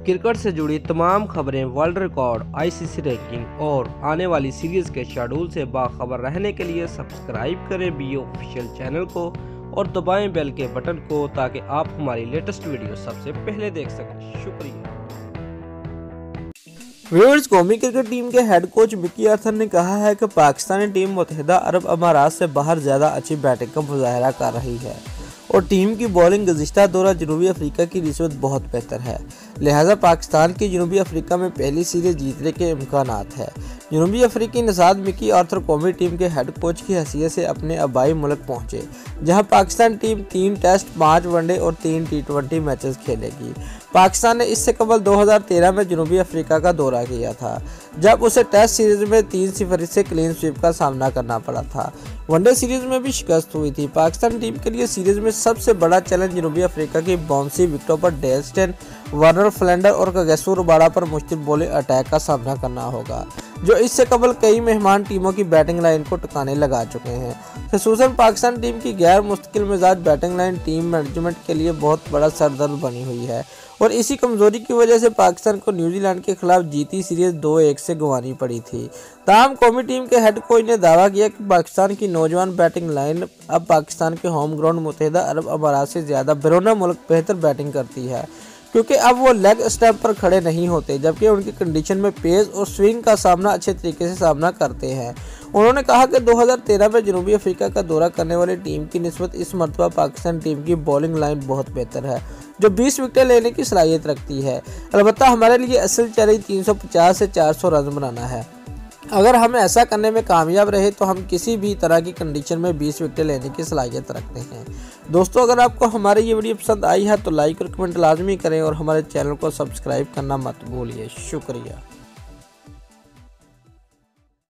Cricket से जुड़ी तमाम खबरें, वर्ल्ड रिकॉर्ड, आईसीसी रैंकिंग और आने वाली सीरीज के शेड्यूल से बाखबर रहने के लिए सब्सक्राइब करें बी ऑफिशियल चैनल को और दबाएं बेल के बटन को ताकि आप हमारी लेटेस्ट वीडियो सबसे पहले देख सकें। शुक्रिया। व्यूअर्स, कौमी क्रिकेट टीम के हेड कोच मिकी आर्थर ने कहा है कि पाकिस्तानी टीम मुत्तहिदा अरब अमारात से बाहर ज़्यादा अच्छी बैटिंग का मुजाहरा कर रही है और टीम की बॉलिंग गुज़िश्ता दौरा जनूबी अफ्रीका की निस्बत बहुत बेहतर है, लिहाजा पाकिस्तान की जनूबी अफ्रीका में पहली सीरीज जीतने के इम्कानात है। जनूबी अफ्रीकी नज़ाद मिकी आर्थर कौमी टीम के हेड कोच की हैसियत से अपने आबाई मुल्क पहुंचे, जहां पाकिस्तान टीम 3 टेस्ट, 5 वनडे और 3 T20 मैचेस खेलेगी। पाकिस्तान ने इससे कबल 2013 में जनूबी अफ्रीका का दौरा किया था, जब उसे टेस्ट सीरीज में 3-0 से क्लीन स्वीप का सामना करना पड़ा था। वनडे सीरीज में भी शिकस्त हुई थी। पाकिस्तान टीम के लिए सीरीज में सबसे बड़ा चैलेंज जनूबी अफ्रीका की बाउंसी विकेटों पर डेल स्टेन, वार्नर, फ्लैंडर और कगिसो रबाडा पर मुश्तिल बॉलिंग अटैक का सामना करना होगा, जो इससे कबल कई मेहमान टीमों की बैटिंग लाइन को टकाने लगा चुके हैं। खुसूसन पाकिस्तान टीम की गैर मुस्तकिल मिजाज बैटिंग लाइन टीम मैनेजमेंट के लिए बहुत बड़ा सरदर्द बनी हुई है और इसी कमजोरी की वजह से पाकिस्तान को न्यूजीलैंड के खिलाफ जीती सीरीज 2-1 से गंवानी पड़ी थी। ताहम कौमी टीम के हेड कोच ने दावा किया कि पाकिस्तान की नौजवान बैटिंग लाइन अब पाकिस्तान के होम ग्राउंड मुत्तहिदा अरब अमारात से ज़्यादा बैरून मुल्क बेहतर बैटिंग करती है, क्योंकि अब वो लेग स्टैम्प पर खड़े नहीं होते, जबकि उनकी कंडीशन में पेस और स्विंग का सामना अच्छे तरीके से सामना करते हैं। उन्होंने कहा कि 2013 में जनूबी अफ्रीका का दौरा करने वाली टीम की निस्बत इस मरतबा पाकिस्तान टीम की बॉलिंग लाइन बहुत बेहतर है, जो 20 विकेटें लेने की सलाहियत रखती है। अलबत्ता हमारे लिए असल चैलेंज 350 से 400 रन बनाना है। अगर हम ऐसा करने में कामयाब रहे तो हम किसी भी तरह की कंडीशन में 20 विकेटें लेने की सलाहियत रखते हैं। दोस्तों, अगर आपको हमारी ये वीडियो पसंद आई है तो लाइक और कमेंट लाजमी करें और हमारे चैनल को सब्सक्राइब करना मत भूलिए। शुक्रिया।